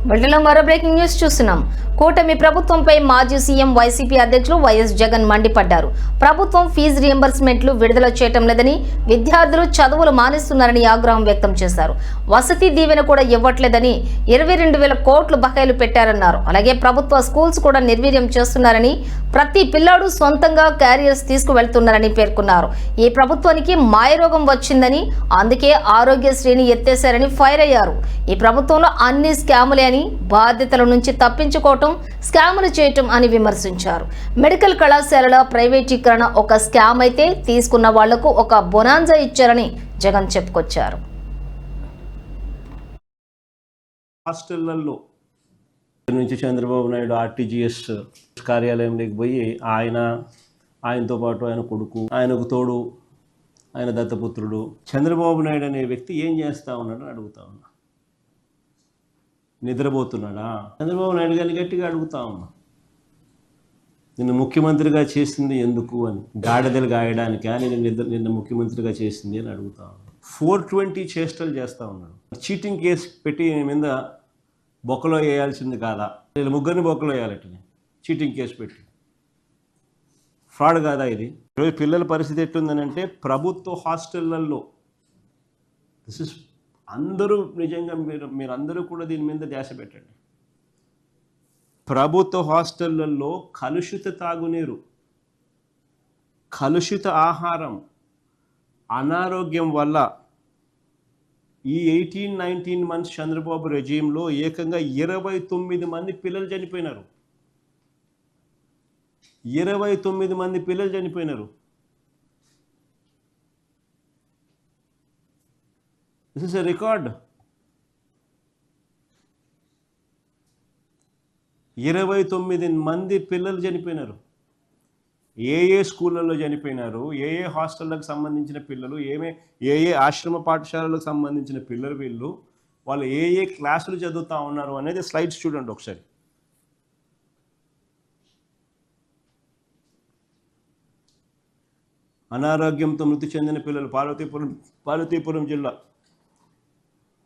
బులెటిన్లో మరో breaking news చూస్తున్నాం. కూటమి ప్రభుత్వంపై మాజీ సీఎం వైసీపీ అధ్యక్షులు వైఎస్ జగన్ మండిపడ్డారు. ప్రభుత్వం ఫీజు రియంబర్స్మెంట్లు విడుదల చేయటం లేదని, విద్యార్థులు చదువులు మానేస్తున్నారని ఆగ్రహం వ్యక్తం చేశారు. వసతి దీవెన కూడా ఇవ్వట్లేదని, 22,000 కోట్లు బకాయిలు పెట్టారన్నారు. అలాగే ప్రభుత్వ స్కూల్స్ కూడా నిర్వీర్యం చేస్తున్నారని, ప్రతి పిల్లాడు సొంతంగా క్యారియర్స్ తీసుకువెళ్తున్నారని పేర్కొన్నారు. ఈ ప్రభుత్వానికి మాయరోగం వచ్చిందని, అందుకే ఆరోగ్యశ్రీని ఎత్తేశారని ఫైర్ అయ్యారు. ఈ ప్రభుత్వంలో అన్ని స్కాములే అని, బాధ్యతల నుంచి తప్పించుకోవటం, స్కాములు చేయటం అని విమర్శించారు. మెడికల్ కళాశాలల ప్రైవేటీకరణ ఒక స్కామ్ అయితే, తీసుకున్న వాళ్లకు ఒక బొనాన్జా ఇచ్చారని జగన్ చెప్పుకొచ్చారు. హాస్టళ్లలో నుంచి చంద్రబాబు నాయుడు ఆర్టీజీఎస్ కార్యాలయంలోకి పోయి ఆయనతో పాటు ఆయన కొడుకు, ఆయనకు తోడు ఆయన దత్తపుత్రుడు చంద్రబాబు నాయుడు అనే వ్యక్తి ఏం చేస్తా ఉన్నాడని అడుగుతా ఉన్నా. నిద్రపోతున్నాడా? చంద్రబాబు నాయుడు గారిని గట్టిగా అడుగుతా ఉన్నా. నిన్ను ముఖ్యమంత్రిగా చేసింది ఎందుకు అని, గాడిదలు గాయడానికి అని నిన్న ముఖ్యమంత్రిగా చేసింది అని అడుగుతా ఉన్నా. 420 చేష్టలు చేస్తూ ఉన్నాడు. చీటింగ్ కేసు పెట్టి మీద బొక్కలో వేయాల్సింది కాదా? వీళ్ళు ముగ్గురిని బొక్కలో వేయాలట. చీటింగ్ కేసు పెట్టి ఫ్రాడ్ కాదా ఇది? ఈరోజు పిల్లల పరిస్థితి ఎట్లుందని అంటే, ప్రభుత్వ హాస్టళ్లలో అందరూ నిజంగా మీరందరూ కూడా దీని మీద ధ్యాస పెట్టండి. ప్రభుత్వ హాస్టళ్లలో కలుషిత తాగునీరు, కలుషిత ఆహారం, అనారోగ్యం వల్ల ఈ 18-19 మంత్స్ చంద్రబాబు రెజీమ్లో ఏకంగా 29 మంది పిల్లలు చనిపోయినారు. 29 మంది పిల్లలు చనిపోయినారు. This is a record. 29 మంది పిల్లలు చనిపోయినారు. ఏ స్కూళ్ళల్లో చనిపోయినారు, ఏ హాస్టళ్ళకు సంబంధించిన పిల్లలు, ఏ ఆశ్రమ పాఠశాలలకు సంబంధించిన పిల్లలు, వాళ్ళు ఏ క్లాసులు చదువుతూ ఉన్నారు అనేది స్లైడ్స్ చూడండి ఒకసారి. అనారోగ్యంతో మృతి చెందిన పిల్లలు పార్వతీపురం జిల్లా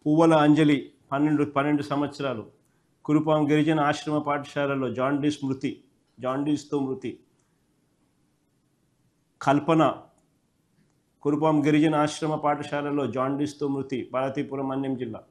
పువ్వల అంజలి 12 సంవత్సరాలు, కురుపాం గిరిజన ఆశ్రమ పాఠశాలలో జాండీస్తో మృతి. కల్పన కురుపాం గిరిజన ఆశ్రమ పాఠశాలలో జాండీస్తో మృతి, పార్వతీపురం అన్యం జిల్లా.